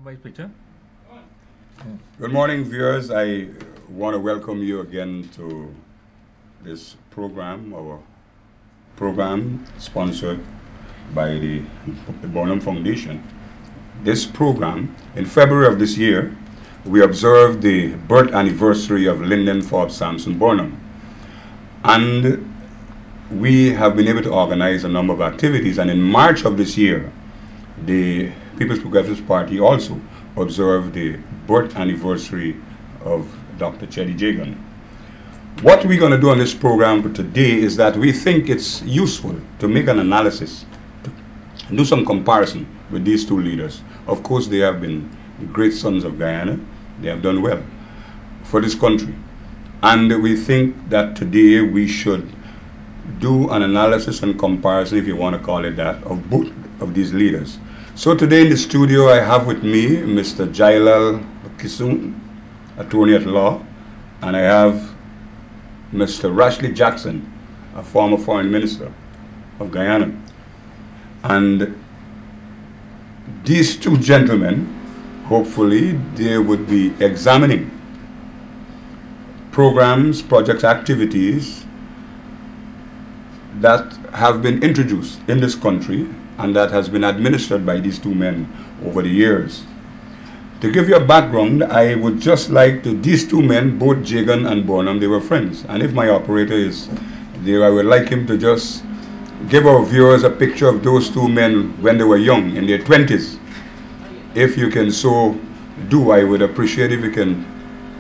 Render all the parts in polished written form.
Vice Preacher. Good morning, viewers. I want to welcome you again to this program, our program sponsored by the Burnham Foundation. This program, in February of this year, we observed the birth anniversary of Lyndon Forbes Sampson Burnham. And we have been able to organize a number of activities, and in March of this year, the People's Progressive Party also observed the birth anniversary of Dr. Cheddi Jagan. What we're going to do on this program today is that we think it's useful to make an analysis, to do some comparison with these two leaders. Of course, they have been great sons of Guyana. They have done well for this country. And we think that today we should do an analysis and comparison, if you want to call it that, of both of these leaders. So today in the studio I have with me Mr. Jailall Kissoon, attorney at law, and I have Mr. Rashleigh Jackson, a former foreign minister of Guyana. And these two gentlemen, hopefully they would be examining programs, projects, activities that have been introduced in this country and that has been administered by these two men over the years. To give you a background, I would just like to, these two men, both Jagan and Burnham, they were friends. And if my operator is there, I would like him to just give our viewers a picture of those two men when they were young, in their 20s. If you can so do, I would appreciate if you can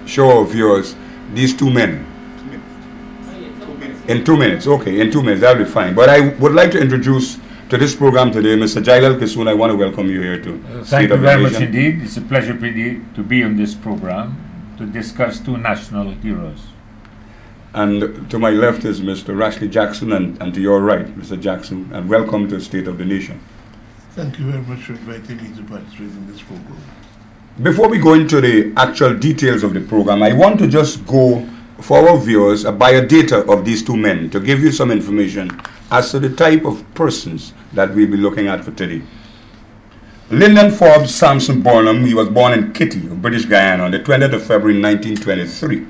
show our viewers these two men. In 2 minutes, okay, in 2 minutes, that'll be fine. But I would like to introduce to this program today Mr. Jailall Kissoon. I want to welcome you here to Thank you very much indeed. It's a pleasure to be on this program to discuss two national heroes. And to my left is Mr. Rashleigh Jackson, and to your right, Mr. Jackson, and welcome to State of the Nation. Thank you very much for inviting me to participate in this program. Before we go into the actual details of the program, I want to just go for our viewers a biodata of these two men to give you some information as to the type of persons that we'll be looking at for today. Lyndon Forbes Sampson Burnham, he was born in Kitty, British Guyana, on the 20th of February 1923.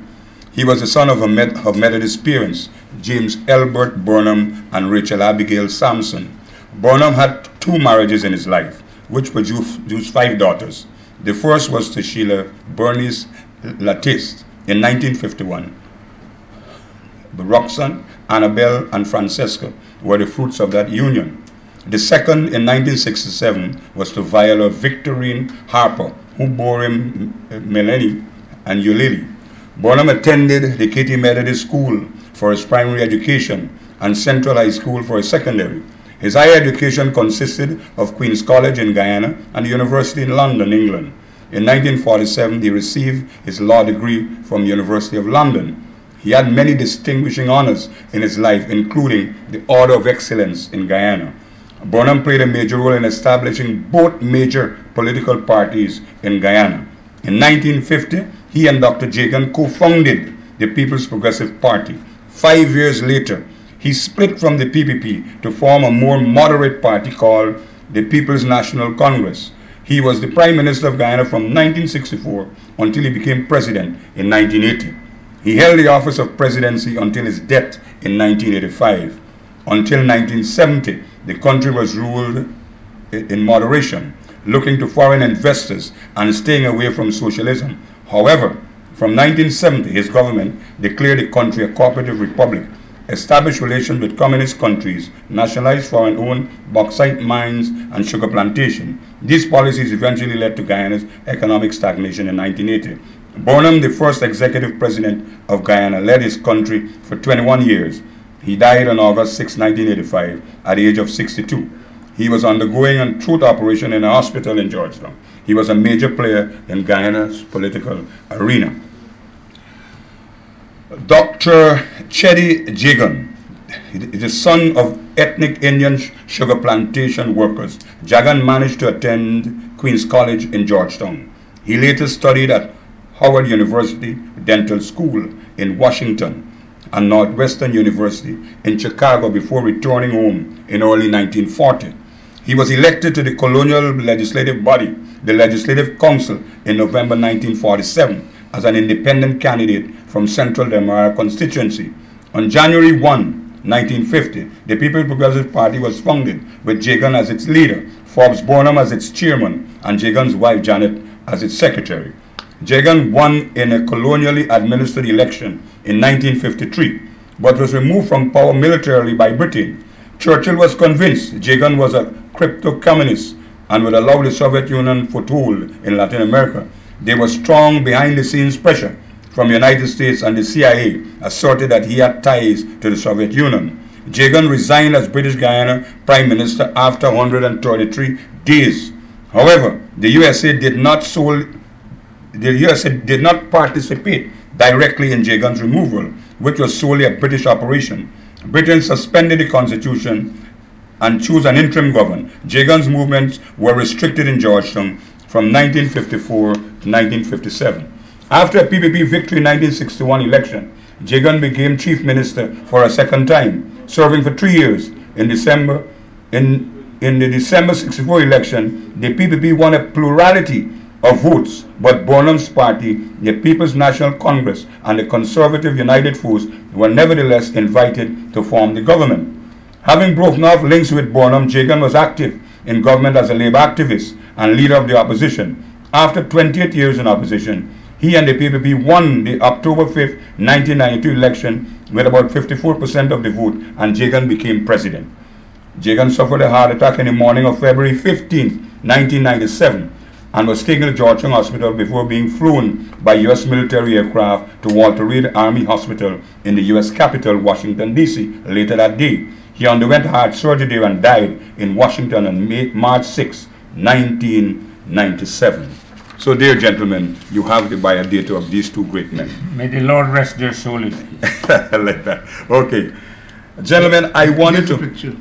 He was the son of Methodist parents, James Elbert Burnham and Rachel Abigail Sampson. Burnham had 2 marriages in his life, which produced 5 daughters. The first was to Sheila Bernice Latiste in 1951. Roxanne, Annabelle, and Francesca were the fruits of that union. The second, in 1967, was to Viola Victorine Harper, who bore him Melanie and Eulalie. Burnham attended the Kitty Methodist School for his primary education and Central High School for his secondary. His higher education consisted of Queen's College in Guyana and the University in London, England. In 1947, he received his law degree from the University of London. He had many distinguishing honors in his life, including the Order of Excellence in Guyana. Burnham played a major role in establishing both major political parties in Guyana. In 1950, he and Dr. Jagan co-founded the People's Progressive Party. 5 years later, he split from the PPP to form a more moderate party called the People's National Congress. He was the Prime Minister of Guyana from 1964 until he became president in 1980. He held the office of presidency until his death in 1985. Until 1970, the country was ruled in moderation, looking to foreign investors and staying away from socialism. However, from 1970, his government declared the country a cooperative republic, established relations with communist countries, nationalized foreign-owned bauxite mines and sugar plantation. These policies eventually led to Guyana's economic stagnation in 1980. Burnham, the first executive president of Guyana, led his country for 21 years. He died on August 6, 1985, at the age of 62. He was undergoing a throat operation in a hospital in Georgetown. He was a major player in Guyana's political arena. Dr. Cheddi Jagan is the son of ethnic Indian sugar plantation workers. Jagan managed to attend Queen's College in Georgetown. He later studied at Howard University Dental School in Washington and Northwestern University in Chicago before returning home in early 1940. He was elected to the colonial legislative body, the Legislative Council, in November 1947 as an independent candidate from Central Demerara constituency. On January 1, 1950, the People's Progressive Party was founded with Jagan as its leader, Forbes Burnham as its chairman, and Jagan's wife Janet as its secretary. Jagan won in a colonially administered election in 1953, but was removed from power militarily by Britain. Churchill was convinced Jagan was a crypto-communist and would allow the Soviet Union foothold in Latin America. There was strong behind-the-scenes pressure from the United States, and the CIA asserted that he had ties to the Soviet Union. Jagan resigned as British Guyana Prime Minister after 133 days. However, the USA did not participate directly in Jagan's removal, which was solely a British operation. Britain suspended the constitution and chose an interim government. Jagan's movements were restricted in Georgetown from 1954 to 1957. After a PPP victory in 1961 election, Jagan became chief minister for a second time, serving for 3 years. In the December 64 election, the PPP won a plurality of votes, but Burnham's party, the People's National Congress, and the Conservative United Force were nevertheless invited to form the government. Having broken off links with Burnham, Jagan was active in government as a labor activist and leader of the opposition. After 28 years in opposition, he and the PPP won the October 5, 1992 election with about 54% of the vote, and Jagan became president. Jagan suffered a heart attack in the morning of February 15, 1997, and was taken to Georgetown Hospital before being flown by U.S. military aircraft to Walter Reed Army Hospital in the U.S. capital, Washington, D.C. later that day. He underwent heart surgery there and died in Washington on March 6, 1997. So, dear gentlemen, you have the biodata of these two great men. May the Lord rest their soul in peace. Like that. Okay. Gentlemen, I wanted to... Picture.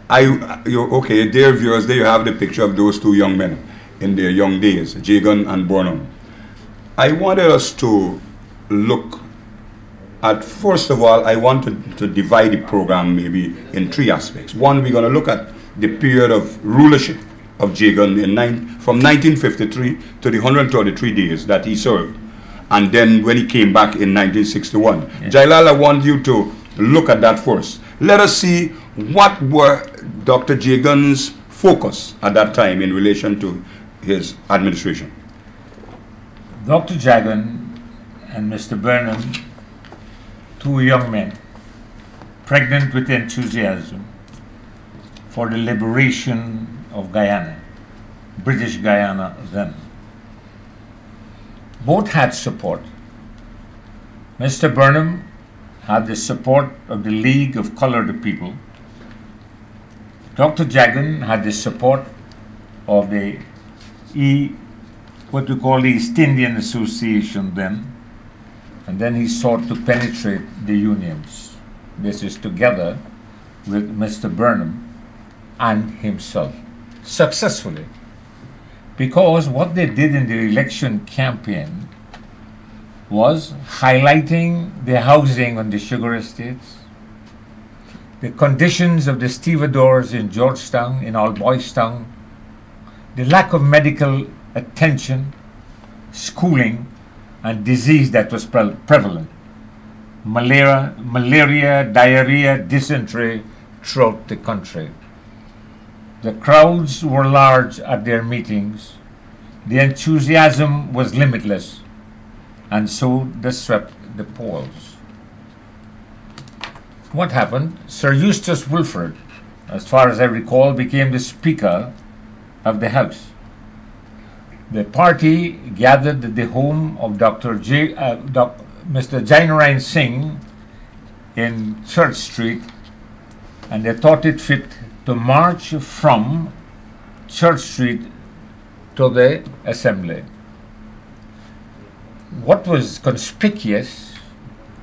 Okay, dear viewers, there you have the picture of those two young men in their young days, Jagan and Burnham. I wanted us to look at, first of all, I wanted to divide the program maybe in three aspects. One, we're going to look at the period of rulership of Jagan from 1953 to the 133 days that he served, and then when he came back in 1961. Yes. Jailall, I want you to look at that first. Let us see what were Dr. Jagan's focus at that time in relation to his administration. Dr. Jagan and Mr. Burnham, two young men, pregnant with enthusiasm for the liberation of Guyana, British Guyana then. Both had support. Mr. Burnham had the support of the League of Colored People. Dr. Jagan had the support of the what we call the East Indian Association then, and then he sought to penetrate the unions. This is together with Mr. Burnham and himself, successfully, because what they did in the election campaign was highlighting the housing on the sugar estates, the conditions of the stevedores in Georgetown, in Old Boys Town, the lack of medical attention, schooling, and disease that was prevalent. Malaria, diarrhea, dysentery throughout the country. The crowds were large at their meetings. The enthusiasm was limitless, and so they swept the polls. What happened? Sir Eustace Wilfrid, as far as I recall, became the Speaker of the House. The party gathered at the home of Mr. Jainarayan Singh in Church Street, and they thought it fit to march from Church Street to the Assembly. What was conspicuous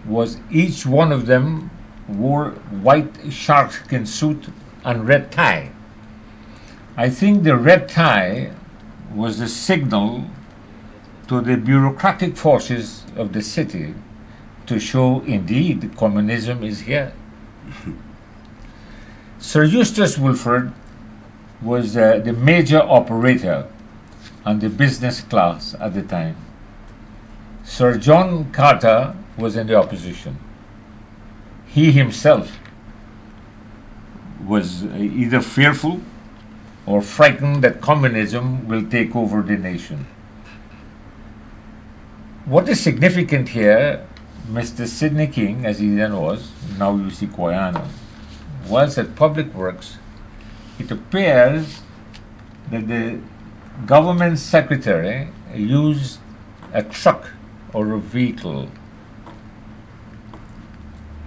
was each one of them wore white sharkskin suit and red tie. I think the red tie was the signal to the bureaucratic forces of the city to show indeed communism is here. Sir Eustace Wilfrid was the major operator on the business class at the time. Sir John Carter was in the opposition. He himself was either fearful or frightened that communism will take over the nation. What is significant here, Mr. Sidney King, as he then was, now you see Guyana, was at Public Works. It appears that the government secretary used a truck or a vehicle.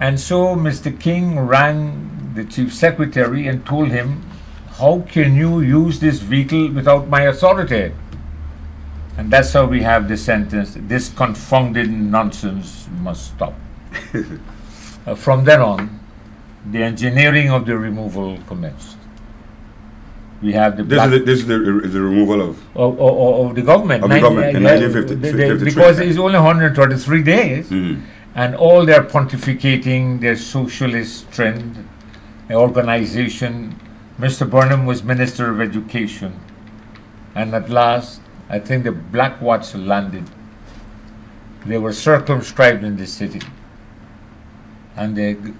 And so Mr. King rang the chief secretary and told him, how can you use this vehicle without my authority? And that's how we have the sentence, this confounded nonsense must stop. From then on, the engineering of the removal commenced. We have the this is the removal of the government. Of the government in 1953. Because it's only 133 days, and all their pontificating, their socialist trend, organization. Mr. Burnham was Minister of Education, and at last, I think the Black Watch landed. They were circumscribed in the city, and the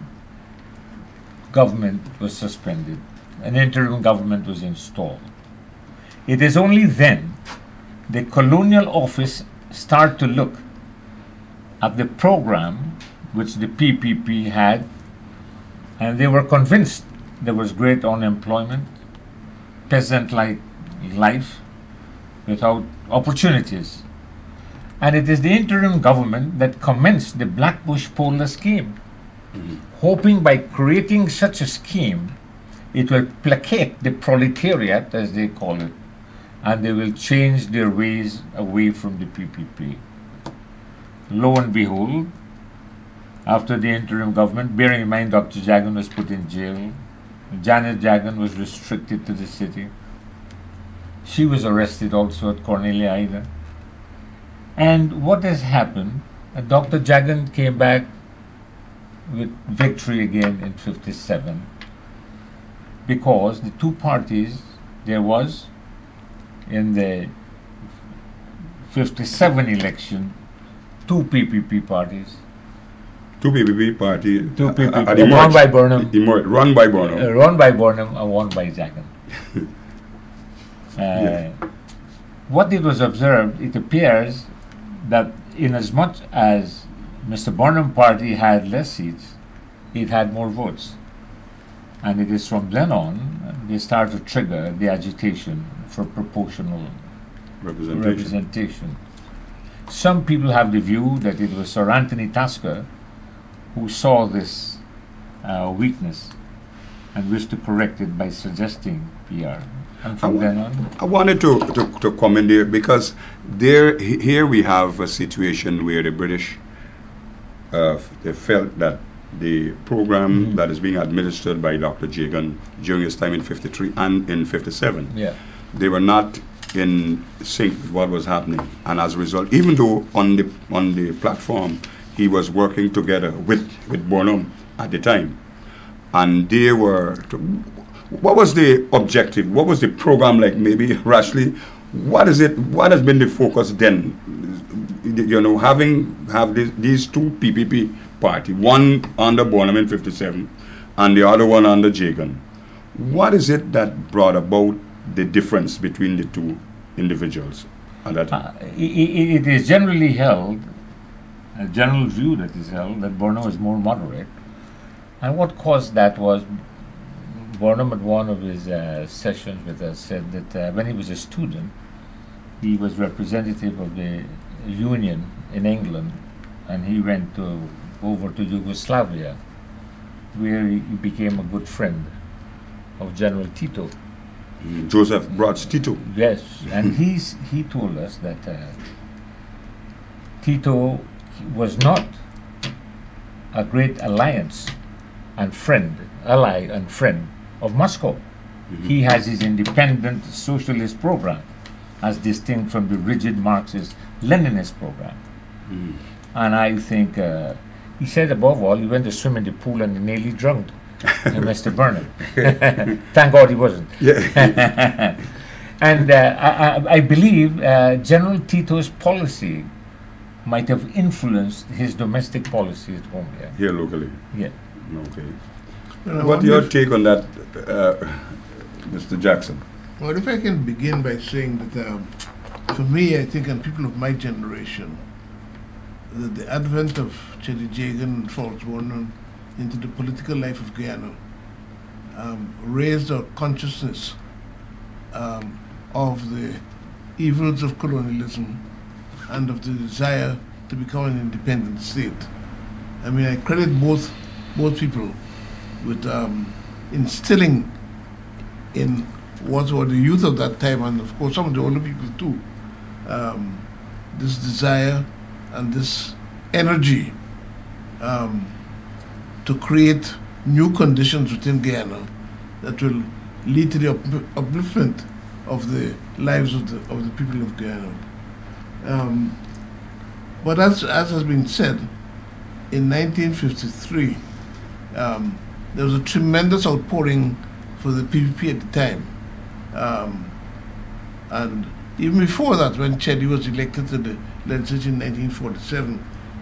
government was suspended. An interim government was installed. It is only then the colonial office started to look at the program which the PPP had, and they were convinced there was great unemployment, peasant-like life without opportunities. And it is the interim government that commenced the Blackbush Polar Scheme, hoping by creating such a scheme it will placate the proletariat, as they call it, and they will change their ways away from the PPP. Lo and behold, after the interim government, bearing in mind Dr. Jagan was put in jail, Janet Jagan was restricted to the city. She was arrested also at Cornelia Island. And what has happened, Dr. Jagan came back with victory again in 57. Because the two parties, there was in the 57 election, two PPP parties. Two PPP parties. Two PPP. One by Burnham. Run by Burnham. Run by Burnham and one by Jagan. What it was observed, it appears that in as much as Mr. Burnham party had less seats, it had more votes. And it is from then on they start to trigger the agitation for proportional representation. Some people have the view that it was Sir Anthony Tasker who saw this weakness and wished to correct it by suggesting PR. And from then on, I wanted to comment there because here we have a situation where the British they felt that the program that is being administered by Dr. Jagan during his time in 53 and in 57, they were not in sync with what was happening, and as a result, even though on the platform he was working together with Burnham at the time, and they were. What was the objective? What was the program like? Maybe Rashleigh, what is it? What has been the focus then? You know, have these two PPP party, one under Burnham in 57 and the other one under Jagan. What is it that brought about the difference between the two individuals at that time? It is generally held, a general view that is held, that Burnham is more moderate. And what caused that was Burnham at one of his sessions with us said that when he was a student, he was representative of the Union in England, and he went over to Yugoslavia, where he became a good friend of General Tito. Joseph Broz Tito. Yes, and he told us that Tito was not a great ally and friend of Moscow. He has his independent socialist program, as distinct from the rigid Marxist Leninist program. And I think he said above all, he went to swim in the pool and he nearly drowned. Mr. Burnham. Thank God he wasn't. Yeah. And I believe General Tito's policy might have influenced his domestic policy at home. Yeah. Here locally. Yeah. Okay. Well, What's your take on that, Mr. Jackson? Well, if I can begin by saying that for me, I think, and people of my generation, that the advent of Cheddi, Jagan, and Forbes into the political life of Guyana raised our consciousness of the evils of colonialism and of the desire to become an independent state. I mean, I credit both people with instilling in what were the youth of that time, and of course some of the older people too, this desire and this energy to create new conditions within Guyana that will lead to the upliftment of the lives of the people of Guyana. But as has been said, in 1953, there was a tremendous outpouring for the PPP at the time. And even before that, when Cheddi was elected to the legislature in 1947,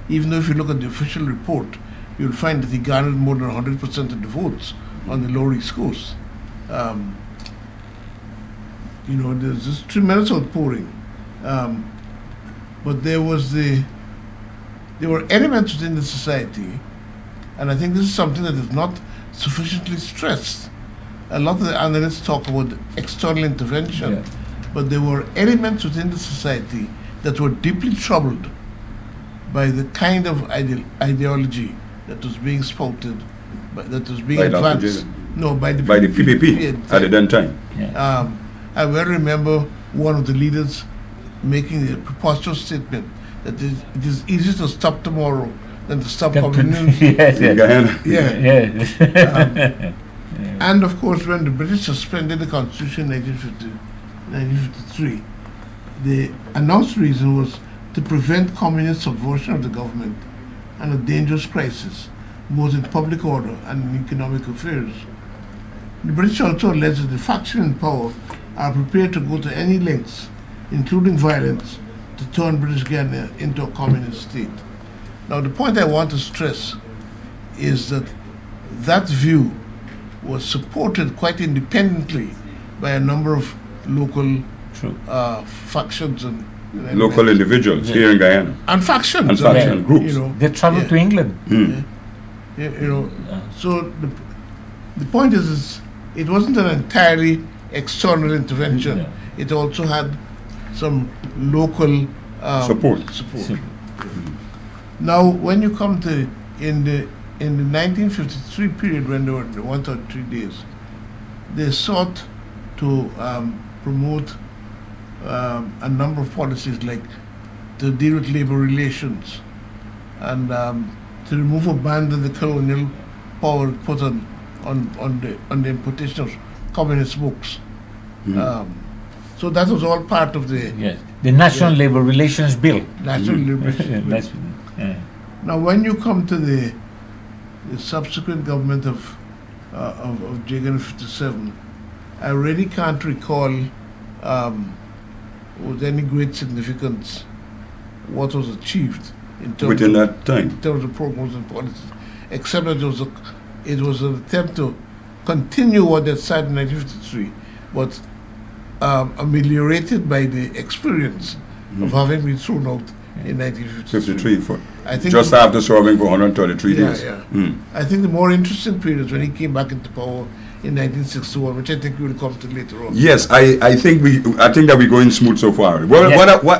even though if you look at the official report, you'll find that he garnered more than 100% of the votes on the Lower East Coast. You know, there's this tremendous outpouring. But there were elements within the society, and I think this is something that is not sufficiently stressed. A lot of the analysts talk about external intervention, yeah, but there were elements within the society that were deeply troubled by the kind of ideology that was being spouted, that was being advanced. No, by the PPP at the time. Yeah. I well remember one of the leaders making a preposterous statement that it is easier to stop tomorrow than to stop communism. Yes, in Guyana. Yeah. And of course, when the British suspended the Constitution in 1953, the announced reason was to prevent communist subversion of the government and a dangerous crisis, both in public order and in economic affairs. The British also alleged that the faction in power are prepared to go to any lengths, including violence, to turn British Guyana into a communist state. Now, the point I want to stress is that that view was supported quite independently by a number of local factions and local individuals here in Guyana. And factions. And faction groups. You know, they traveled to England. You know, so the point is it wasn't an entirely external intervention. It also had some local support. Now, when you come to in the 1953 period, when there were the 133 days, they sought to promote a number of policies, like to deal with labor relations and to remove a ban that the colonial power put on the importation of communist books. So that was all part of the the National Labor Relations Bill. National Labor Relations Bill. Now, when you come to the subsequent government of Jagan in 57, I really can't recall with any great significance what was achieved in terms within that time, in terms of programs and policies, except that it was an attempt to continue what they started in 1953, but ameliorated by the experience of having been thrown out in 1953. I think just after serving for 133 days. I think the more interesting period is when he came back into power in 1961, which I think we will come to later on. Yes, I think that we're going smooth so far. Well,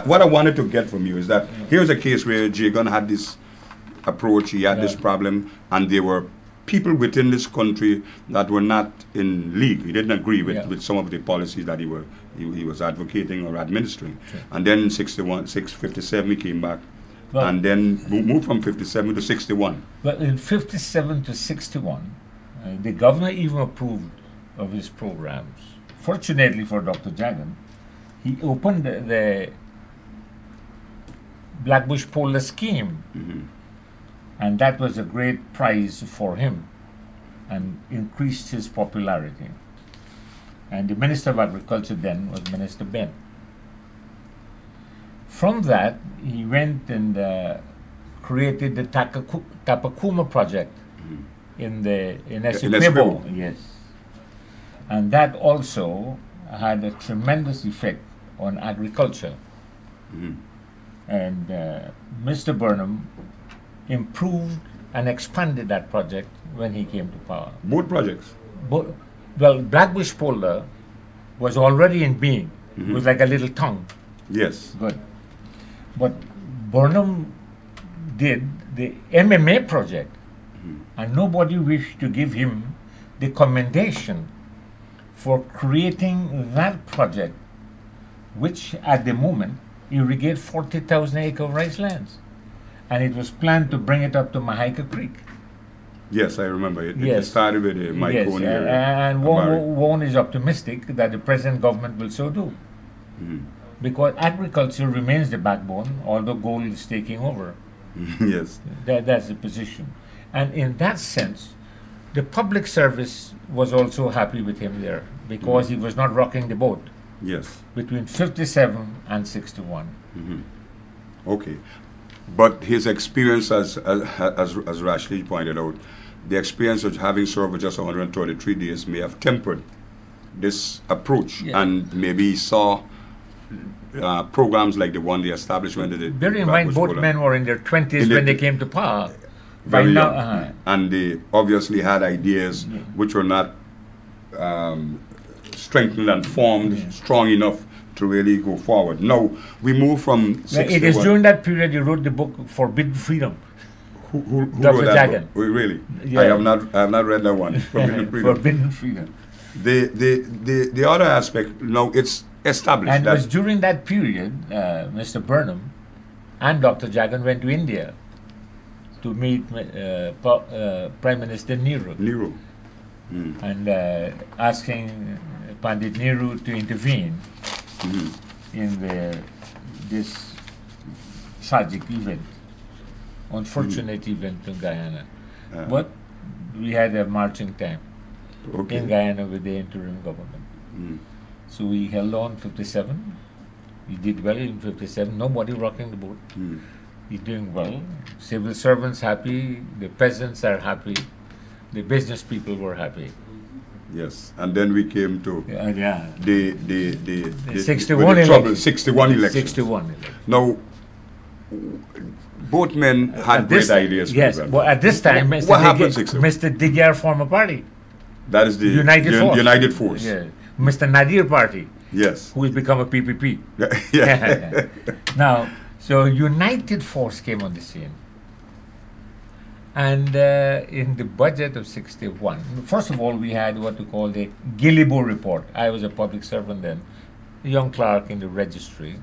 what I wanted to get from you is that here's a case where Jagan had this approach, he had this problem, and there were people within this country that were not in league. He didn't agree with some of the policies that he was advocating or administering. And then in 57 he came back, and then moved from 57 to 61. Well, in 57 to 61, the governor even approved of his programs. Fortunately for Dr. Jagan, he opened the Blackbush Polder scheme, and that was a great prize for him. and increased his popularity. And the Minister of Agriculture then was Minister Ben. From that, he went and created the Tapakuma project in Essequibo. Yes. And that also had a tremendous effect on agriculture. And Mr. Burnham improved and expanded that project when he came to power. Both projects? Well, Blackbush Polder was already in being. It was like a little tongue. Yes. Good. But Burnham did the MMA project, and nobody wished to give him the commendation for creating that project, which at the moment irrigated 40,000 acre of rice lands. And it was planned to bring it up to Mahaika Creek. Yes, I remember it. Yes. It started with the Mycone area. And one is optimistic that the present government will so do. Because agriculture remains the backbone, although gold is taking over. Yes. That's the position. And in that sense, the public service was also happy with him there, because he was not rocking the boat. Yes. Between 57 and 61. Okay. But his experience, as Rashleigh pointed out, the experience of having served for just 133 days may have tempered this approach, and maybe he saw programs like the one, the establishment of the... Bear in mind, both men were in their 20s when they came to power. Very young. And they obviously had ideas which were not strengthened and formed strong enough to really go forward. Now, we move from... It is during that period you wrote the book Forbidden Freedom. Who Dr. wrote that Jagan. book? Oh, really? Yeah. I have not read that one. Forbidden Freedom. Forbidden Freedom. The other aspect, now it's established. And it was during that period, Mr. Burnham and Dr. Jagan went to India to meet Prime Minister Nehru. And asking Pandit Nehru to intervene in this tragic event, unfortunate event in Guyana. But we had a marching time in Guyana with the interim government. So we held on 57. He did well in 57. Nobody rocking the boat. He's doing well. Civil servants happy. The peasants are happy. The business people were happy. Yes, and then we came to the 61 elections. 61 elections. 61 elections. Now, both men had great ideas. Yes, but at this time, Mr. Digyar formed a party. That is the United Force. Yeah. Mr. Nadir Party. Yes. Who has become a PPP. Now, so United Force came on the scene. And in the budget of 61, first of all, we had what we call the Gillibo report. I was a public servant then, a young clerk in the registry.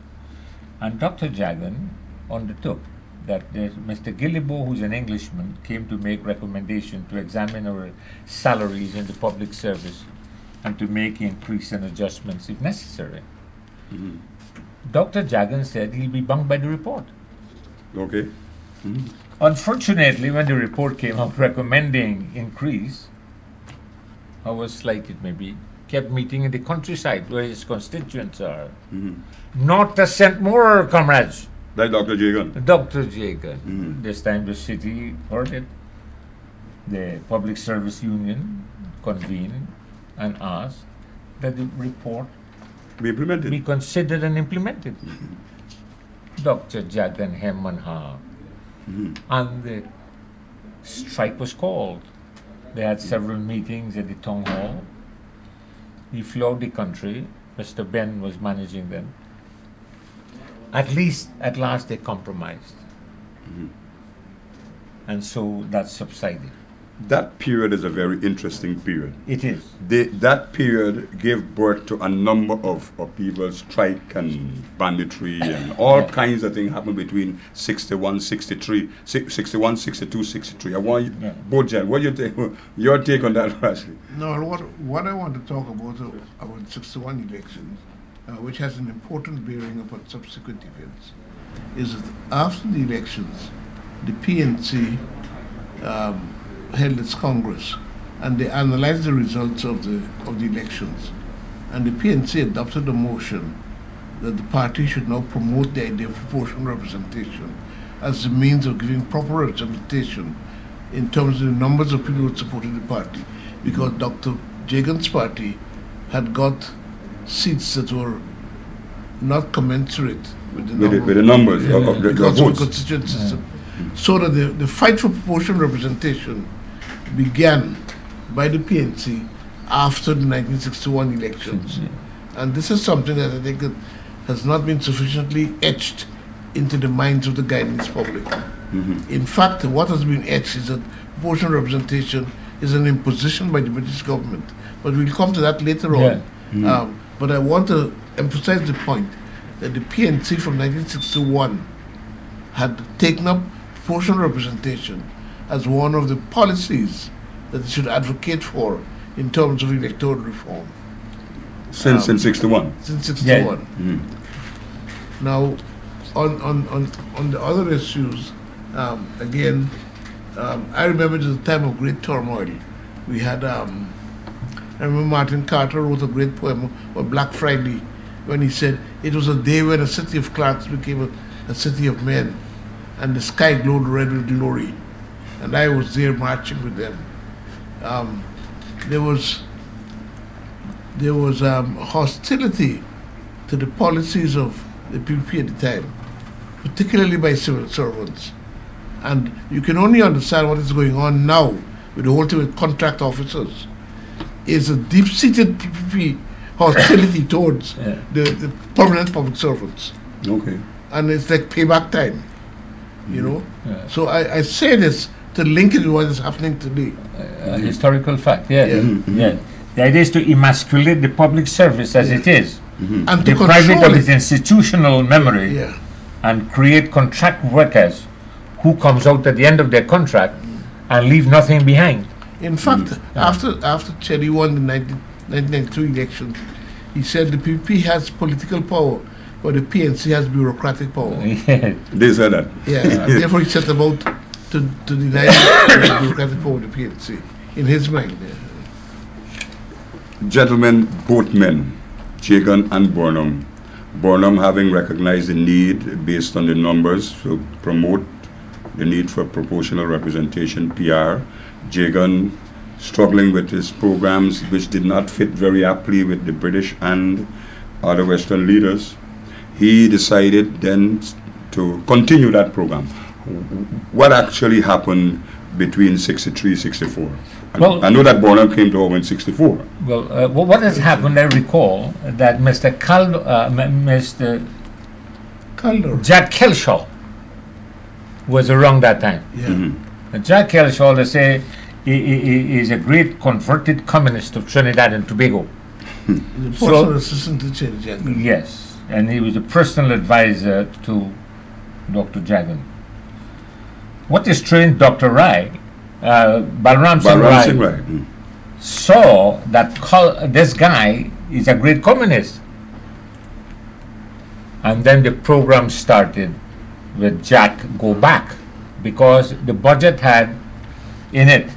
And Dr. Jagan undertook that Mr. Gillibo, who's an Englishman, came to make recommendation to examine our salaries in the public service and to make increase and adjustments if necessary. Dr. Jagan said he'll be bound by the report. Okay. Unfortunately, when the report came out recommending increase, however slight it may be, kept meeting in the countryside where his constituents are. Not a cent more, comrades. That's Dr. Jagan. Dr. Jagan. This time the city heard it. The Public Service Union convened and asked that the report be considered and implemented. Dr. Jagan hem and ha. And the strike was called. They had several meetings at the town hall. He flowed the country. Mr. Ben was managing them. At last they compromised. And so that subsided. That period is a very interesting period. It is. That period gave birth to a number of upheavals, strike and banditry and all kinds of things happened between 61, 63, 61, 62, 63. I want you, both gentlemen, what do you think? Your take on that, Rashleigh? No, what I want to talk about 61 elections, which has an important bearing upon subsequent events, is that after the elections, the PNC held its Congress and they analyzed the results of the elections. And the PNC adopted a motion that the party should now promote the idea of proportional representation as a means of giving proper representation in terms of the numbers of people who supported the party, because Dr. Jagan's party had got seats that were not commensurate with the numbers of the because votes. of the constituent system. So that the fight for proportional representation began by the PNC after the 1961 elections. And this is something that I think that has not been sufficiently etched into the minds of the Guyanese public. In fact, what has been etched is that proportional representation is an imposition by the British government. But we'll come to that later on. But I want to emphasize the point that the PNC from 1961 had taken up proportional representation as one of the policies that it should advocate for in terms of electoral reform. Since 61? Since 61. Now, on the other issues, again, I remember it was a time of great turmoil. We had, I remember Martin Carter wrote a great poem on Black Friday when he said, it was a day when the city of clerks became a city of men, and the sky glowed red with glory. And I was there marching with them. There was hostility to the policies of the PPP at the time, particularly by civil servants. And you can only understand what is going on now with the whole thing with contract officers. Is a deep-seated PPP hostility towards the permanent public servants. Okay. And it's like payback time, you know? So I say this to link it with what is happening today. Historical fact, The idea is to emasculate the public service as it is, and deprive it of its institutional memory, and create contract workers who comes out at the end of their contract and leave nothing behind. In fact, after Cheddi won the 1992 elections, he said the PP has political power, but the PNC has bureaucratic power. They said that. And therefore he set about to deny the bureaucratic power of the PNC, in his mind. Gentlemen, both men, Jagan and Burnham, Burnham having recognized the need based on the numbers to promote the need for proportional representation, PR, Jagan struggling with his programs which did not fit very aptly with the British and other Western leaders. He decided then to continue that program. What actually happened between 63 64? Well, I know that Burnham came to Home in 64. Well, what has happened, I recall that Mr. Jack Kelshaw was around that time. Jack Kelshaw, they say, is a great converted communist of Trinidad and Tobago. The personal assistant to Jagan. Yes, and he was a personal advisor to Dr. Jagan. What is strange, Dr. Rai, Balram Singh Rai, saw that this guy is a great communist. And then the program started with Jack Go Back, because the budget had in it,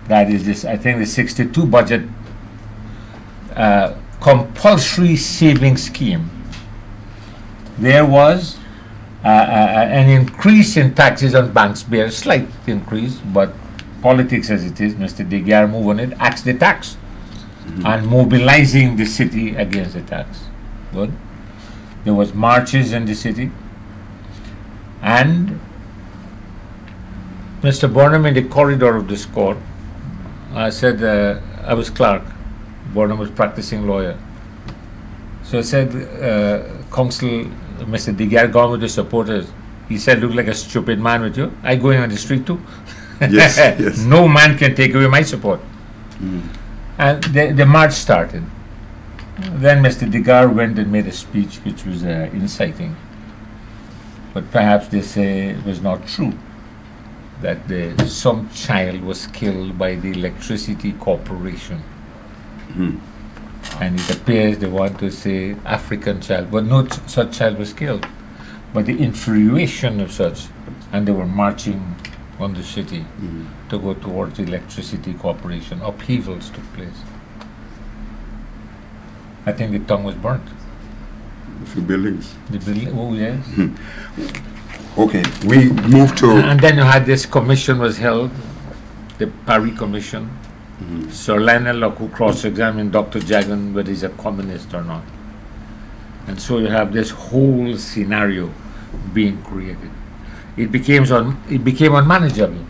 that is this, I think the 62 budget, compulsory saving scheme. There was an increase in taxes on banks, bear a slight increase, but politics as it is, Mr. De Geer move on it, axed the tax and mobilizing the city against the tax. Good. There was marches in the city, and Mr. Burnham in the corridor of this court, I said, I was clerk, Burnham was practicing lawyer. So I said, Counsel, Mr. De Geer gone with the supporters. He said, look like a stupid man with you. I going on the street too. Yes. No man can take away my support. And the march started. Then Mr. De Geer went and made a speech which was inciting. But perhaps they say it was not true, that some child was killed by the Electricity Corporation. And it appears they want to say African child, but no such child was killed. But the infuriation of such, and they were marching on the city to go towards electricity corporation. Upheavals took place. I think the town was burnt. A few buildings. The building, oh yes. Okay, we move to... And then you had this commission was held, the Paris Commission. Sir Lionel Locke, who cross-examined Dr. Jagan whether he's a communist or not. And so you have this whole scenario being created. It became unmanageable.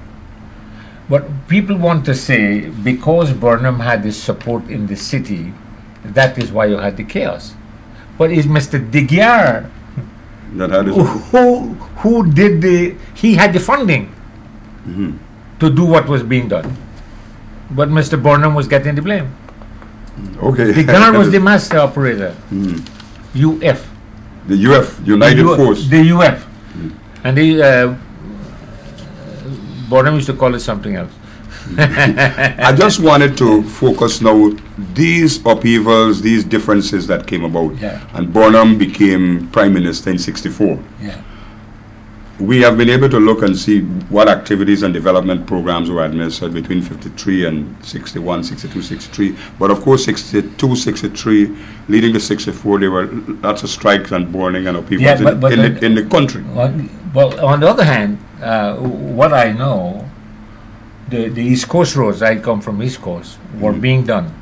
But people want to say, because Burnham had this support in the city, that is why you had the chaos. But it's Mr. De Geer that had who did he had the funding to do what was being done. But Mr. Burnham was getting the blame. Okay. De Geer was the master operator. UF. The UF, United Force. The UF. And the Burnham used to call it something else. I just wanted to focus now these upheavals, these differences that came about. Yeah. And Burnham became Prime Minister in '64. Yeah. We have been able to look and see what activities and development programs were administered between 53 and 61, 62, 63. But of course, 62, 63, leading to 64, there were lots of strikes and burning and upheavals in the country. Well, on the other hand, what I know, the East Coast roads, I come from East Coast, were being done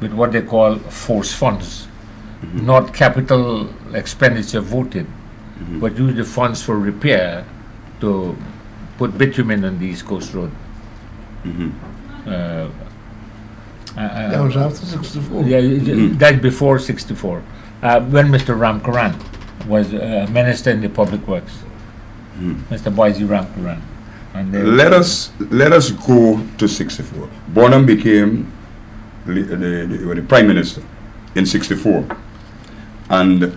with what they call force funds, not capital expenditure voted, but use the funds for repair to put bitumen on the East Coast road. That was after 64. Yeah, that's before 64, when Mr. Ram Karan was minister in the Public Works, Mr. Boise Ram Karan. And let us go to 64. Burnham became the Prime Minister in 64, and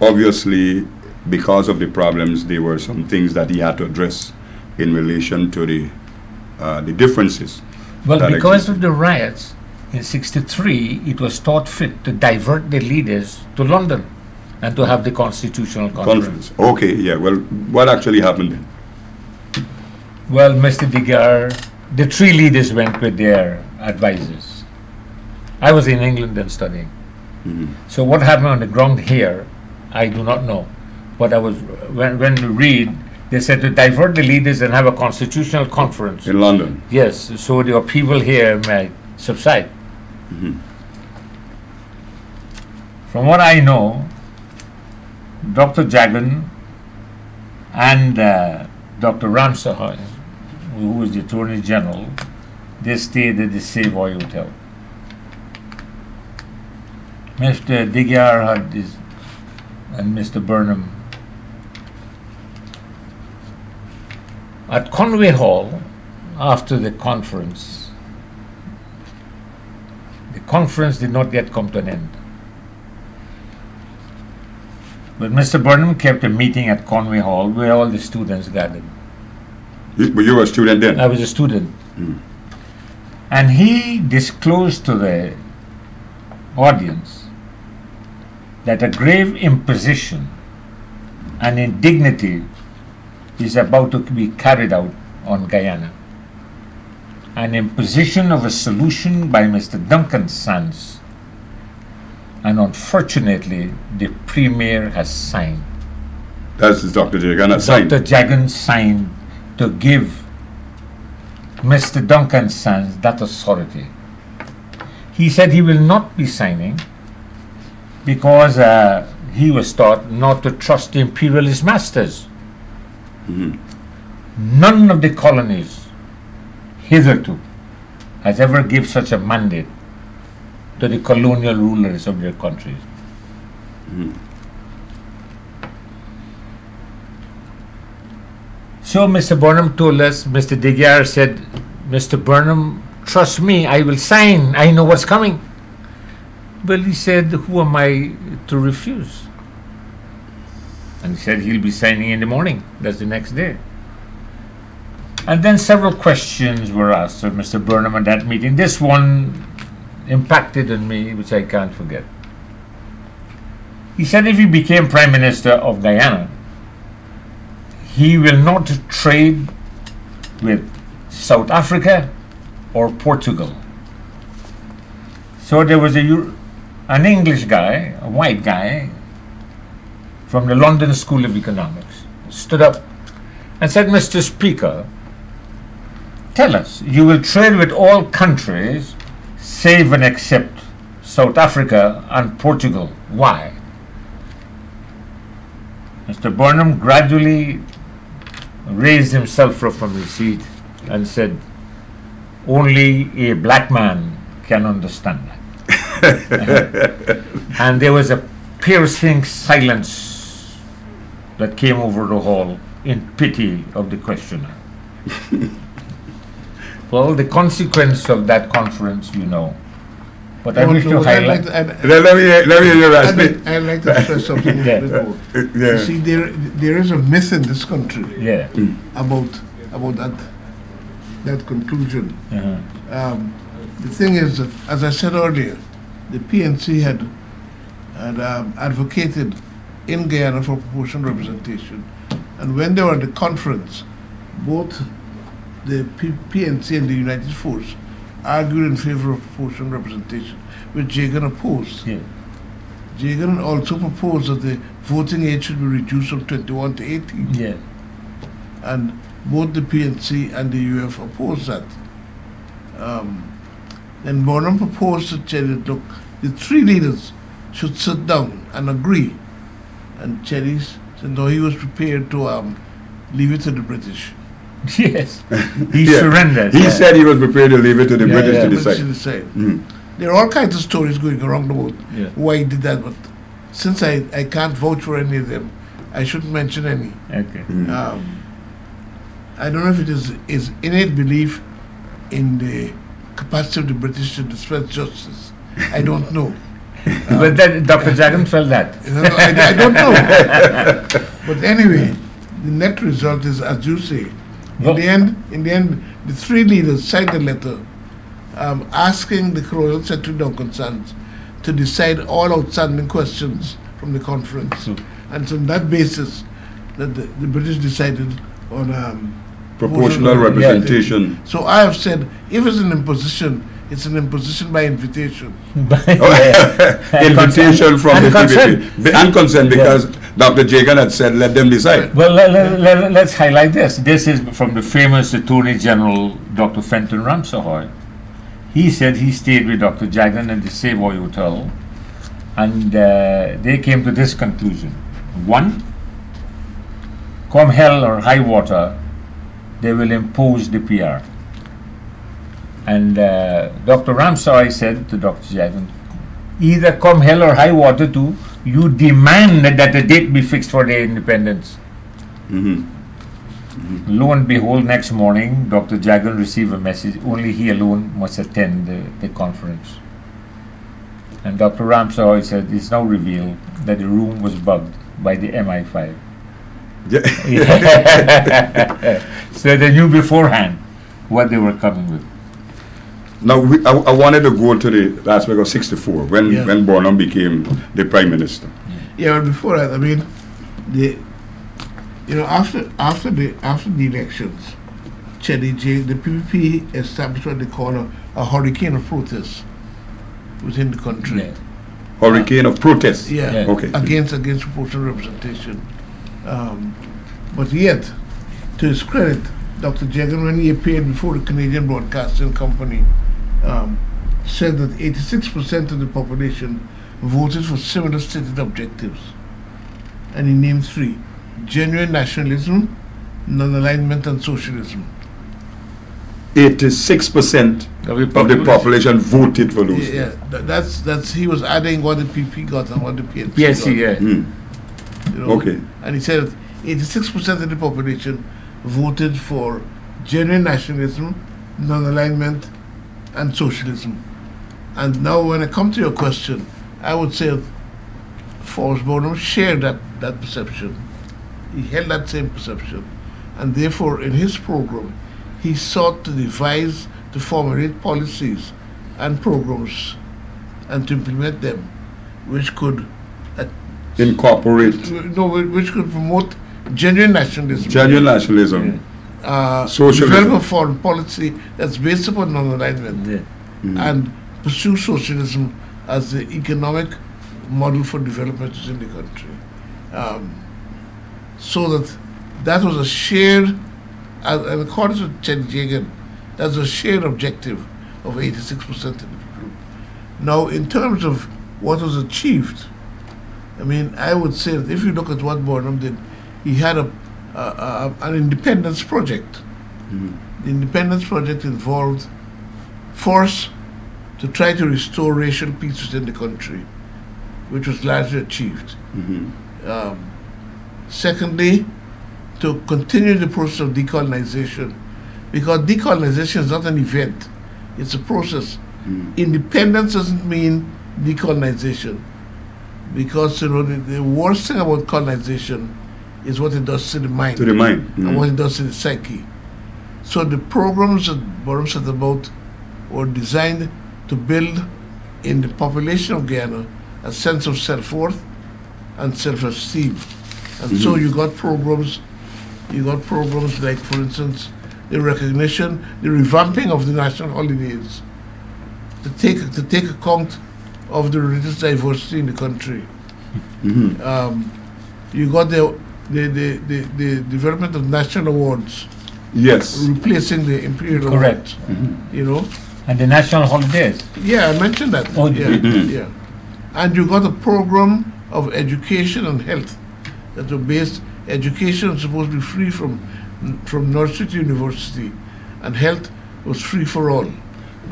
obviously, because of the problems, there were some things that he had to address in relation to the differences. Well, because of the riots in 63, it was thought fit to divert the leaders to London and to have the constitutional conference. Okay, yeah. Well, what actually happened then? Well, Mr. De Geer, the three leaders went with their advisors. I was in England and studying. So what happened on the ground here, I do not know. But I was when we read, they said to divert the leaders and have a constitutional conference in London. Yes, so the upheaval here might subside. From what I know, Dr. Jagan and Dr. Ramsahar, who was the Attorney General, they stayed at the Savoy Hotel. Mr. De Geer had his, and Mr. Burnham at Conway Hall. After the conference did not yet come to an end. But Mr. Burnham kept a meeting at Conway Hall where all the students gathered. But you were a student then? I was a student. And he disclosed to the audience that a grave imposition and indignity is about to be carried out on Guyana. An imposition of a solution by Mr. Duncan Sands, and unfortunately the Premier has signed. That's Dr. Jagan signed. Dr. Jagan signed to give Mr. Duncan Sands that authority. He said he will not be signing because he was taught not to trust the imperialist masters. None of the colonies hitherto has ever given such a mandate to the colonial rulers of their countries. So Mr. Burnham told us, Mr. De Geer said, Mr. Burnham, trust me, I will sign, I know what's coming. Well, he said, who am I to refuse? And he said he'll be signing in the morning. That's the next day. And then several questions were asked of Mr. Burnham at that meeting. This one impacted on me, which I can't forget. He said if he became Prime Minister of Guyana, he will not trade with South Africa or Portugal. So there was an English guy, a white guy, from the London School of Economics, stood up and said, Mr. Speaker, tell us, you will trade with all countries save and except South Africa and Portugal. Why? Mr. Burnham gradually raised himself up from his seat and said, only a black man can understand that. And there was a piercing silence that came over the hall in pity of the questioner. Well, the consequence of that conference, you know. But I wish to highlight. Let me hear your aspect. I'd like to stress something a bit more. You see, there is a myth in this country about that conclusion. The thing is that, as I said earlier, the PNC had advocated in Guyana for proportional representation, and when they were at the conference, both the PNC and the United Force argued in favor of proportional representation, which Jagan opposed. Jagan also proposed that the voting age should be reduced from 21 to 18. And both the PNC and the UF opposed that. Then Burnham proposed to Cheddi, look, the three leaders should sit down and agree. And Cheddi said no, he was prepared to leave it to the British. Yes, he surrendered. He said he was prepared to leave it to the British to decide. There are all kinds of stories going around about why he did that, but since I can't vouch for any of them, I shouldn't mention any. Okay. I don't know if it is innate belief in the capacity of the British to dispense justice. I don't know. But then Dr. Jagan felt that. I don't know. But anyway, the net result is, as you say, in the end, the three leaders signed a letter asking the Royal Secretary of Concerns to decide all outstanding questions from the conference. And so on that basis, that the British decided on proportional representation. So I have said, if it's an imposition, it's an imposition by invitation. Invitation from the PPP. And consent, because Dr. Jagan had said, let them decide. Well, let's highlight this. This is from the famous Attorney General, Dr. Fenton Ramsay. He said he stayed with Dr. Jagan at the Savoy Hotel, and they came to this conclusion. One, come hell or high water, they will impose the PR. And Dr. Ramsay said to Dr. Jagan, either come hell or high water too, you demand that the date be fixed for their independence. Lo and behold, next morning, Dr. Jagan received a message, only he alone must attend the conference. And Dr. Ramsay said, it's now revealed that the room was bugged by the MI5. So they knew beforehand what they were coming with. Now, I wanted to go to the aspect of 64, when Burnham became the Prime Minister. Yeah, but before that, I mean, after the elections, Cheddi, the PPP established what they call a hurricane of protests within the country. Hurricane of protests? Okay. Against proportional representation. But yet, to his credit, Dr. Jagan, when he appeared before the Canadian Broadcasting Company, said that 86% of the population voted for similar stated objectives. And he named three: genuine nationalism, non-alignment, and socialism. 86% of the population voted for those. That's he was adding what the PP got and what the PNC got. Okay. And he said that 86% of the population voted for genuine nationalism, non-alignment, and socialism. And now when I come to your question, I would say that Forbes Burnham shared that perception. He held that same perception. And therefore, in his program, he sought to formulate policies and programs and to implement them, which could incorporate. Which could promote genuine nationalism. Genuine nationalism. develop a foreign policy that's based upon non-alignment and pursue socialism as the economic model for development in the country. So that was a shared, and according to Cheddi Jagan, that's a shared objective of 86% of the group. Now, in terms of what was achieved, I mean, I would say that if you look at what Burnham did, he had an independence project. The independence project involved first to try to restore racial peace within the country, which was largely achieved. Secondly, to continue the process of decolonization, because decolonization is not an event, it's a process. Independence doesn't mean decolonization, because the worst thing about colonization is what it does to the mind. And what it does to the psyche. So the programs that Burnham set about were designed to build in the population of Guyana a sense of self-worth and self-esteem. And so you got programs like, for instance, the recognition, the revamping of the national holidays to take account of the religious diversity in the country. You got the development of national awards. Yes. Replacing the imperial awards. You know. And the national holidays. Yeah, I mentioned that. Oh, yeah. And you got a program of education and health that were based. Education was supposed to be free from nursery to university, and health was free for all.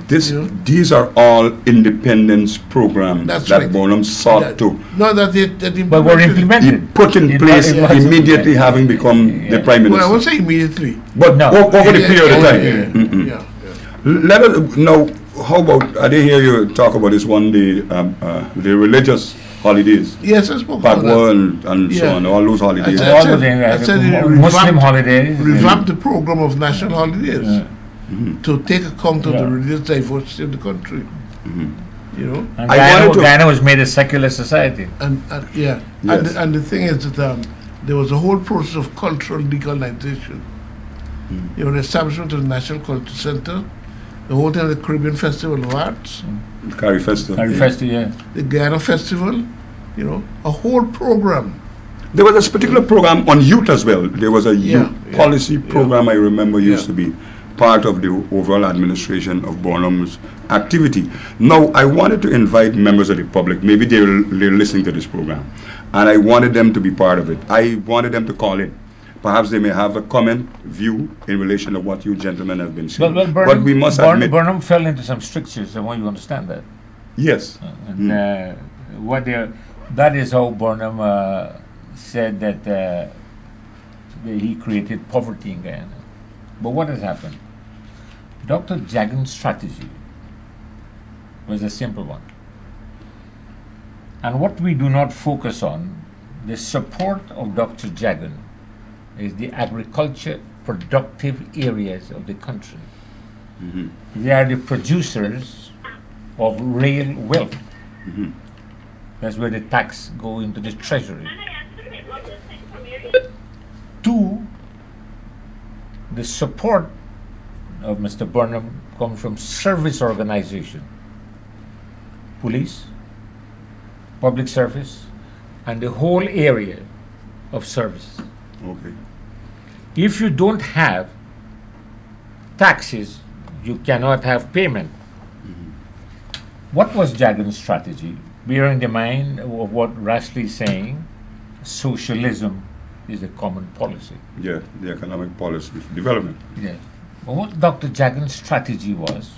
These are all independence programs that Burnham sought to. No, that but were implemented. He put in place immediately, having become the prime minister. Well, I won't say immediately, but over the period of time. Let us know. How about? I didn't hear you talk about this one, the religious holidays. Yes, I spoke about that. and so on, all those holidays. I said Muslim holidays. Revamp the program of national holidays to take account of the religious diversity of the country. You know, and Guyana was made a secular society. And the thing is that there was a whole process of cultural decolonization. You know, the establishment of the National Culture Center, the whole thing of the Caribbean Festival of Arts, Caribbean Festival, the Guyana Festival, you know, a whole program. There was a particular program on youth as well. There was a youth policy program I remember used to be part of the overall administration of Burnham's activity. Now, I wanted to invite members of the public, maybe they're listening to this program, and I wanted them to be part of it. I wanted them to call in. Perhaps they may have a comment, view in relation to what you gentlemen have been saying. Well, Burnham, but we must admit, Burnham fell into some strictures. I want you to understand that. Yes. That is how Burnham said that he created poverty in Guyana. But what has happened? Dr. Jagan's strategy was a simple one. And what we do not focus on, the support of Dr. Jagan is the agriculture productive areas of the country. They are the producers of real wealth. That's where the tax go into the treasury. Two, the support of Mr. Burnham comes from service organization, police, public service, and the whole area of service. Okay. If you don't have taxes, you cannot have payment. What was Jagan's strategy? Bearing in mind of what Rashleigh is saying, socialism is a common policy. Yeah, the economic policy for development. Yeah. But what Dr. Jagan's strategy was,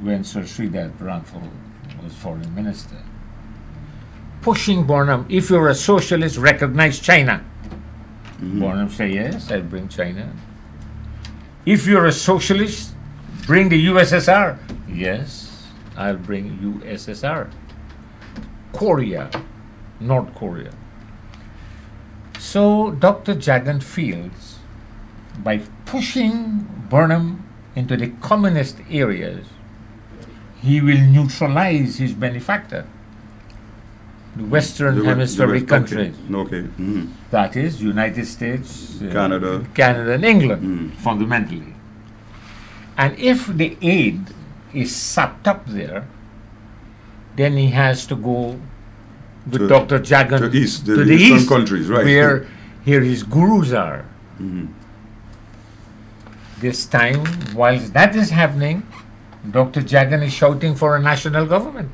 when Sir Sridhar Ranford was foreign minister, pushing Burnham, if you're a socialist, recognize China. Burnham said, yes, I'll bring China. If you're a socialist, bring the USSR. Yes, I'll bring USSR. Korea, North Korea. So Dr. Jagan feels by pushing Burnham into the communist areas, he will neutralize his benefactor. the Western Hemispheric countries. Okay. That is United States, Canada, and England, fundamentally. And if the aid is sapped up there, then he has to go with Dr. Jagan to the eastern east countries, right? Where here his gurus are. This time, whilst that is happening, Dr. Jagan is shouting for a national government.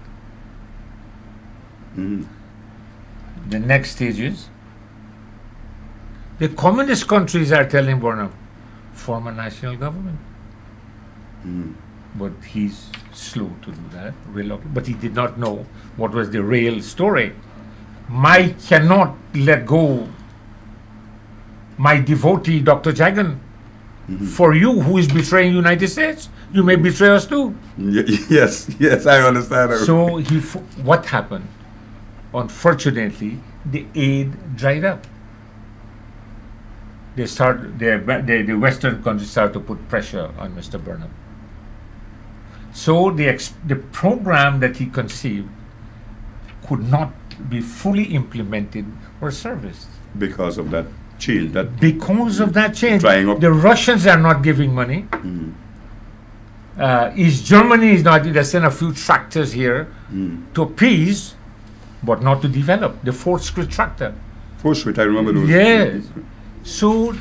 The next stage is the communist countries are telling Burnham, form a national government. But he's slow to do that, but he did not know what was the real story. I cannot let go my devotee, Dr. Jagan, for you who is betraying United States. You may betray us too. Yes, I understand. So what happened? Unfortunately, the aid dried up. The Western countries started to put pressure on Mr. Burnham. So the program that he conceived could not be fully implemented or serviced. Because of that change. The Russians are not giving money. East Germany is not. They send a few tractors here to appease, but not to develop. The Fort Street tractor. Fort Street, I remember those. Yes. So,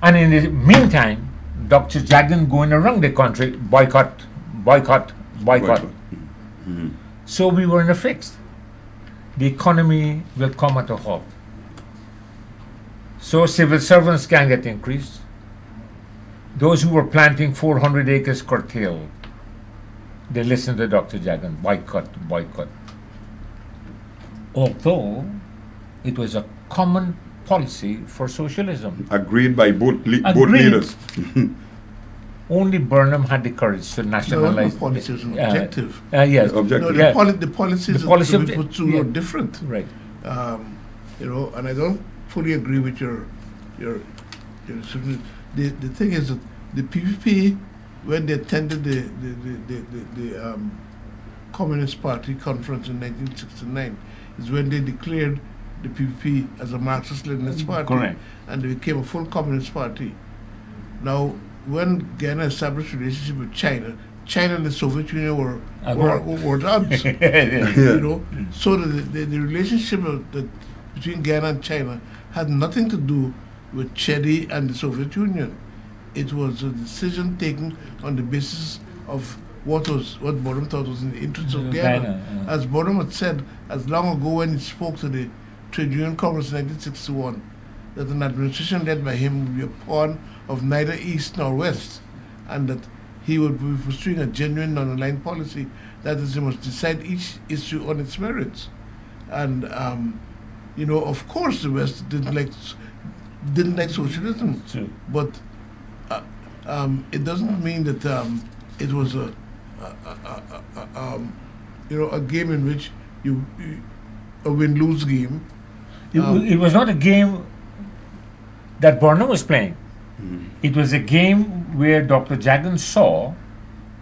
and in the meantime, Dr. Jagan going around the country, boycott. So we were in a fix. The economy will come at a halt. So civil servants can get increased. Those who were planting 400 acres curtailed. They listened to Dr. Jagan, boycott. Although it was a common policy for socialism. Agreed by both leaders. Only Burnham had the courage to nationalize. The policy was objective. Yes. Objective. No, the policies were different. Right. And I don't fully agree with your the thing is that the PPP, when they attended the Communist Party conference in 1969, is when they declared the PPP as a Marxist-Leninist party. Correct. And they became a full communist party. Now, when Guyana established relationship with China and the Soviet Union were at odds. So the relationship between Guyana and China had nothing to do with Cheddi and the Soviet Union. It was a decision taken on the basis of what Burnham thought was in the interest of Guyana. As Burnham had said, as long ago when he spoke to the Trade Union Congress in 1961, that an administration led by him would be a pawn of neither East nor West, and that he would be pursuing a genuine non-aligned policy. That is, he must decide each issue on its merits. And of course, the West didn't like socialism, True. But it doesn't mean that it was a game in which a win-lose game. It was not a game that Burnham was playing. It was a game where Dr. Jagan saw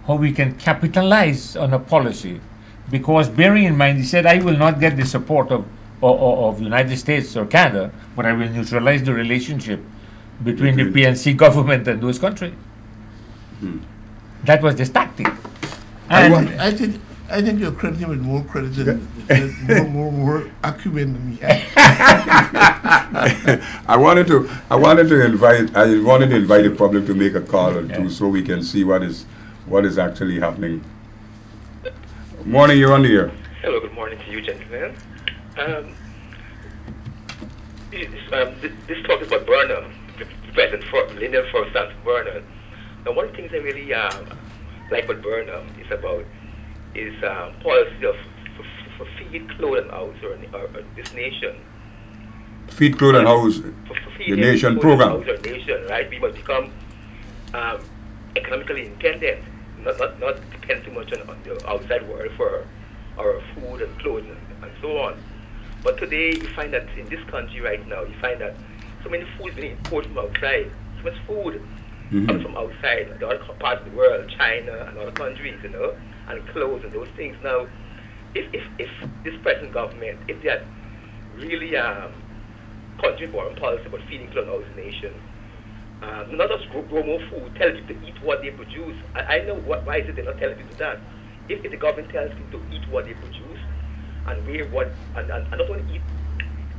how we can capitalize on a policy, because bearing in mind, he said, I will not get the support of United States or Canada, but I will neutralize the relationship between the PNC government and those countries. That was the tactic. And I think you're crediting with more credit than more acumen than he had. I wanted to invite the public to make a call or two so we can see what is actually happening. Morning, you're on the air. Hello, good morning to you, gentlemen. This talk is about Burnham, the President Linden for Burnham. Now, one of the things I really like what Burnham is about is policy of for feed, clothe, and house or this nation. Feed, clothe, and house the nation program. House our nation, right? We must become economically independent, not depend too much on the outside world for our food and clothing and so on. But today, you find that in this country right now, you find that so many food is being imported from outside. So much food comes from outside, the other parts of the world, China and other countries, and clothes and those things. Now, if this present government, if they had really contribute foreign policy about feeding colonized nation, not just grow more food, tell people to eat what they produce. I know why is it they're not telling people that. If the government tells people to eat what they produce and wear what and not only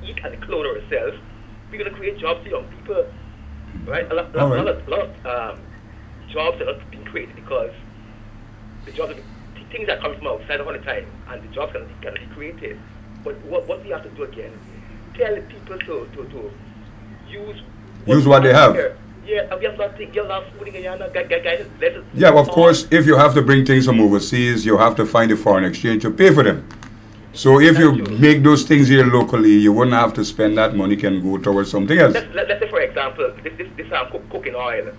eat and clothe ourselves, we're going to create jobs for young people, right? A lot of jobs are not being created because the jobs things are coming from outside all the time, and the jobs can be created. But what we have to do again, tell people to use what they have. Here. Yeah, and we have nothing. You have food in Guyana, yeah, of course, if you have to bring things from overseas, you have to find a foreign exchange to pay for them. So if you make those things here locally, you wouldn't have to spend that money, can go towards something else. Let's say, for example, this cooking oil.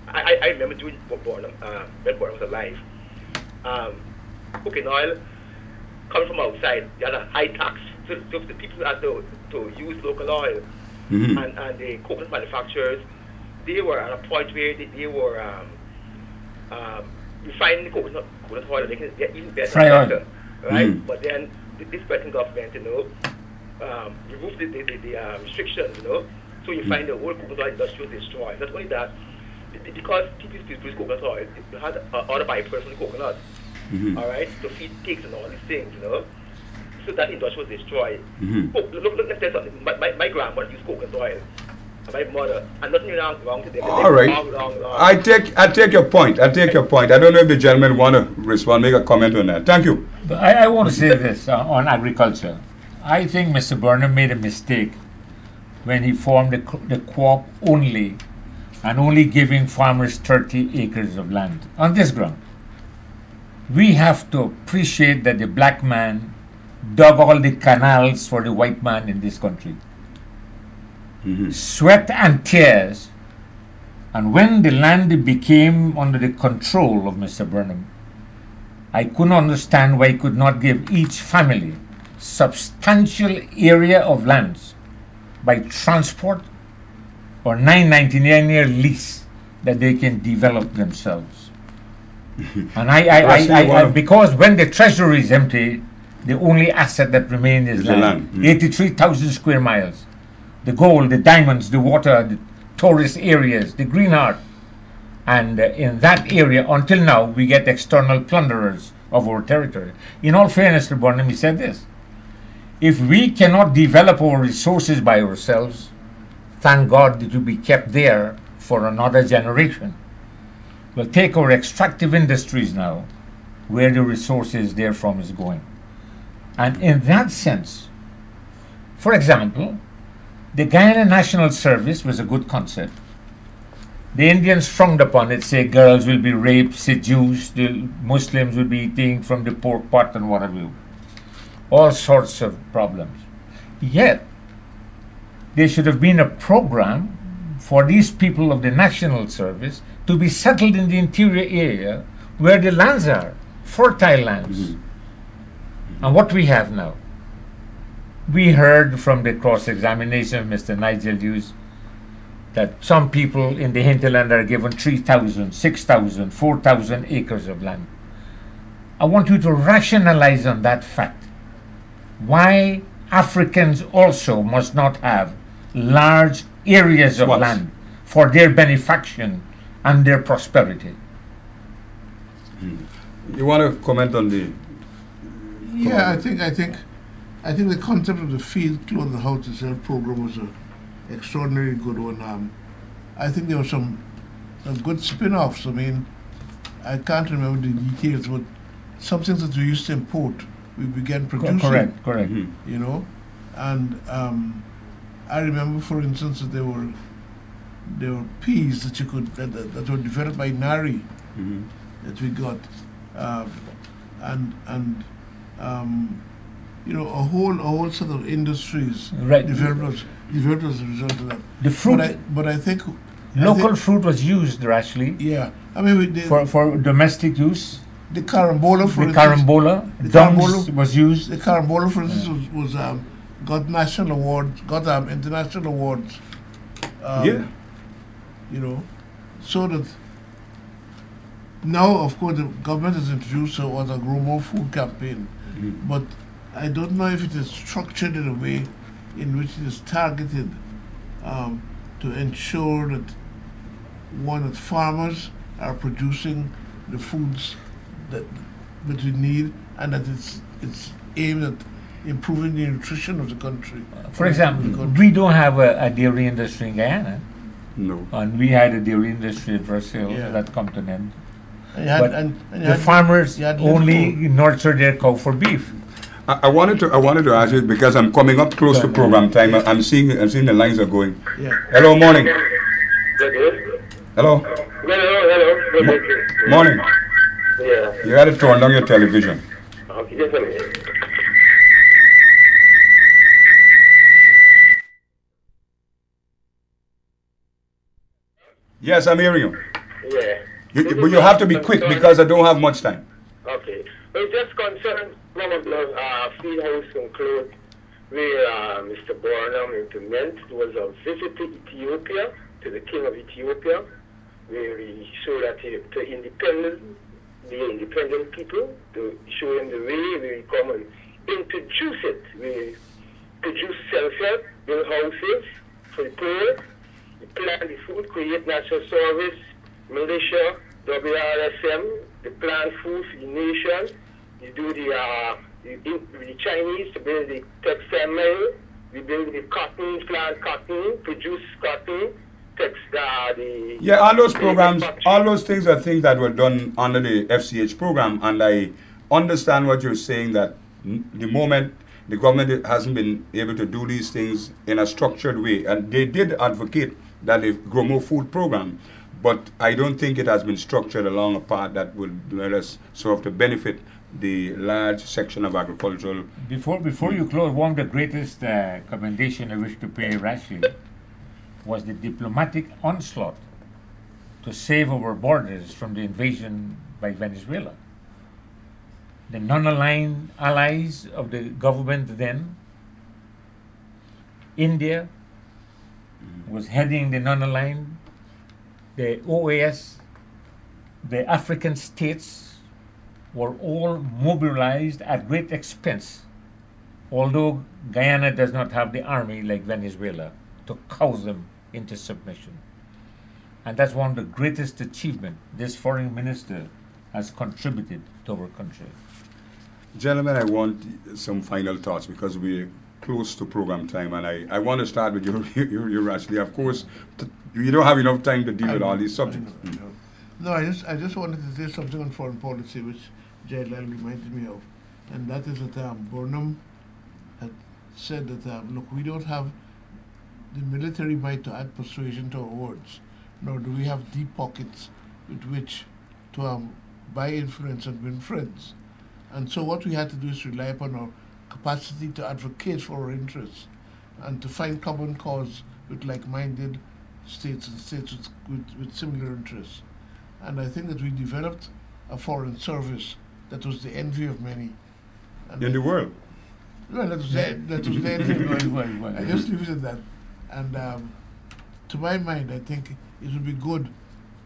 I remember doing Burnham, when Burnham was alive. Cooking oil coming from outside, you had a high tax. So the people had to use local oil. And the coconut manufacturers, they were at a point where they were refining the coconut oil and making it even better. Right? But then this present government, removed the restrictions, so you find the whole coconut oil industry was destroyed. Not only that, because people produce coconut oil, they had other byproducts from the coconut, all right, to feed pigs and all these things, so that industry was destroyed. Look, let's say something. My grandmother used coconut oil, and my mother, and nothing wrong to them. All right. I take your point. I don't know if the gentleman want to respond, make a comment on that. Thank you. But I want to say this on agriculture. I think Mr. Burnham made a mistake when he formed the co-op only and only giving farmers 30 acres of land on this ground. We have to appreciate that the black man dug all the canals for the white man in this country. Sweat and tears. And when the land became under the control of Mr. Burnham, I couldn't understand why he could not give each family substantial area of lands by transport or 999-year lease that they can develop themselves. And I because when the treasury is empty, the only asset that remains is land. 83,000 square miles. The gold, the diamonds, the water, the tourist areas, the green art. And in that area, until now, we get external plunderers of our territory. In all fairness to Burnham, he said this: if we cannot develop our resources by ourselves, thank God it will be kept there for another generation. We'll take our extractive industries now, where the resources therefrom is going. And in that sense, for example, the Guyana National Service was a good concept. The Indians frowned upon it, say girls will be raped, seduced, the Muslims will be eating from the pork pot and what have you. All sorts of problems. Yet, there should have been a program for these people of the National Service to be settled in the interior area where the lands are, fertile lands. And what we have now, we heard from the cross-examination of Mr. Nigel Hughes that some people in the hinterland are given 3,000, 6,000, 4,000 acres of land. I want you to rationalize on that fact. Why Africans also must not have large areas of land for their benefaction and their prosperity. You want to comment on the... Yeah, I think the concept of the Feed, Clothe, and House Itself program was an extraordinarily good one. I think there were some good spin-offs. I mean, I can't remember the details, but some things that we used to import, we began producing. Correct. You know, and I remember, for instance, that there were peas that you could that were developed by Nari that we got, you know, a whole set of industries developed as a result of that. The fruit, but I think local fruit was used, Rashleigh. Yeah, I mean for domestic use. The carambola, for instance. Dungs was used. The carambola, for instance, was got national awards, got international awards. You know, so that now, of course, the government has introduced what a Grow More Food campaign. but I don't know if it is structured in a way in which it is targeted to ensure that that farmers are producing the foods that we need, and that it's aimed at improving the nutrition of the country. For example, we don't have a dairy industry in Guyana. No. And we had a dairy industry at Rashleigh that come to an end. And the farmers only nurture their cow for beef. I wanted to ask you, because I'm coming up close to program time. I'm seeing the lines are going. Yeah. Hello, morning. Hello. Hello. Morning. Yeah. You had to turn down your television. Okay, just a minute. Yes, I'm hearing you. Yeah. But you have to be quick because I don't have much time. Okay. Well, just concerned one of the field house conclude where Mr. Burnham implement was a visit to Ethiopia, to the king of Ethiopia, where he showed that the independent people, to show him the way we come and introduce it. We produce self-help, build houses for the poor, we plan the food, create national service, militia, WRSM, the plan food for the nation. You do the Chinese to build the textile mill. We build the cotton, plant cotton, produce cotton, all those programs, all those things are things that were done under the FCH program, and I understand what you're saying, that the moment the government hasn't been able to do these things in a structured way, and they did advocate that they grow more food program, but I don't think it has been structured along a path that would let us sort of to benefit the large section of agricultural. Before you close, one of the greatest commendation I wish to pay Rashleigh was the diplomatic onslaught to save our borders from the invasion by Venezuela. The non-aligned allies of the government then, India was heading the non-aligned, the OAS, the African states were all mobilized at great expense, although Guyana does not have the army like Venezuela to cow them into submission. And that's one of the greatest achievements this foreign minister has contributed to our country. Gentlemen, I want some final thoughts because we're close to program time, and I want to start with you, Rashleigh. Of course, you don't have enough time to deal with all these subjects. No, I just wanted to say something on foreign policy which Jailall reminded me of, and that is that Burnham had said that, look, we don't have the military might to add persuasion to our words, nor do we have deep pockets with which to buy influence and win friends. And so what we had to do is rely upon our capacity to advocate for our interests and to find common cause with like-minded states and states with similar interests. And I think that we developed a foreign service that was the envy of many. And in the world? Well, that was the envy. I just leave it at that. And to my mind, I think it would be good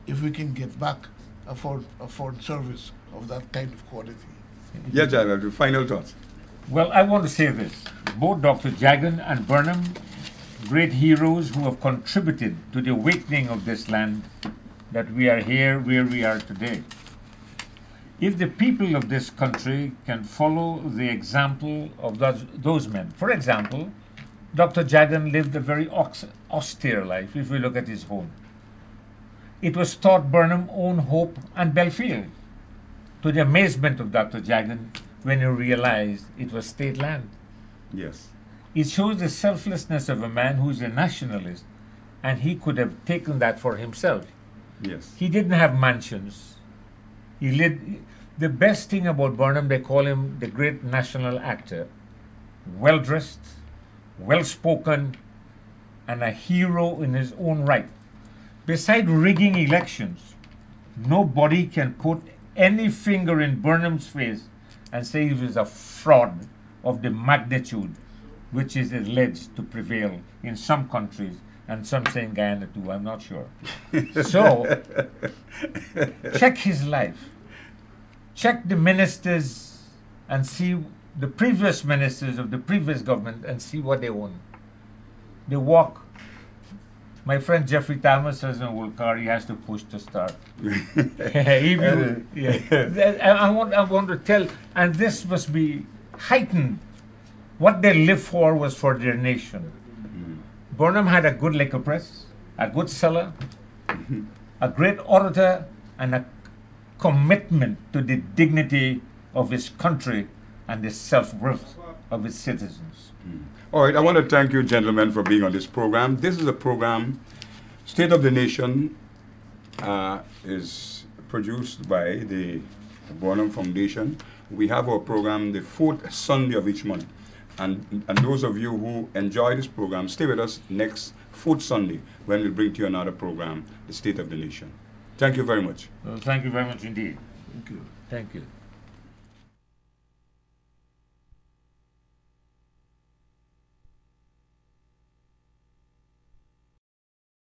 if we can get back a foreign service of that kind of quality. Yeah, Jagan, the final thoughts. Well, I want to say this. Both Dr. Jagan and Burnham, great heroes who have contributed to the awakening of this land, that we are here where we are today. If the people of this country can follow the example of those men, for example, Dr. Jagan lived a very austere life, if we look at his home. It was thought Burnham owned Hope and Belfield, to the amazement of Dr. Jagan when he realized it was state land. Yes. It shows the selflessness of a man who is a nationalist, and he could have taken that for himself. Yes. He didn't have mansions. He lived. The best thing about Burnham, they call him the great national actor. Well-dressed, well-spoken, and a hero in his own right. Besides rigging elections, nobody can put any finger in Burnham's face and say he was a fraud of the magnitude which is alleged to prevail in some countries, and some say in Guyana too, I'm not sure. So, check his life. Check the ministers and see the previous ministers of the previous government and see what they own. They walk. My friend Jeffrey Thomas says in Wolkari, he has to push to start. I want to tell, and this must be heightened. What they live for was for their nation. Burnham had a good liquor press, a good seller, a great orator, and a commitment to the dignity of his country and the self-worth of its citizens. All right, I want to thank you, gentlemen, for being on this program. This is a program, State of the Nation, is produced by the Burnham Foundation. We have our program the 4th Sunday of each month. And those of you who enjoy this program, stay with us next 4th Sunday when we bring to you another program, the State of the Nation. Thank you very much. Well, thank you very much indeed. Thank you. Thank you.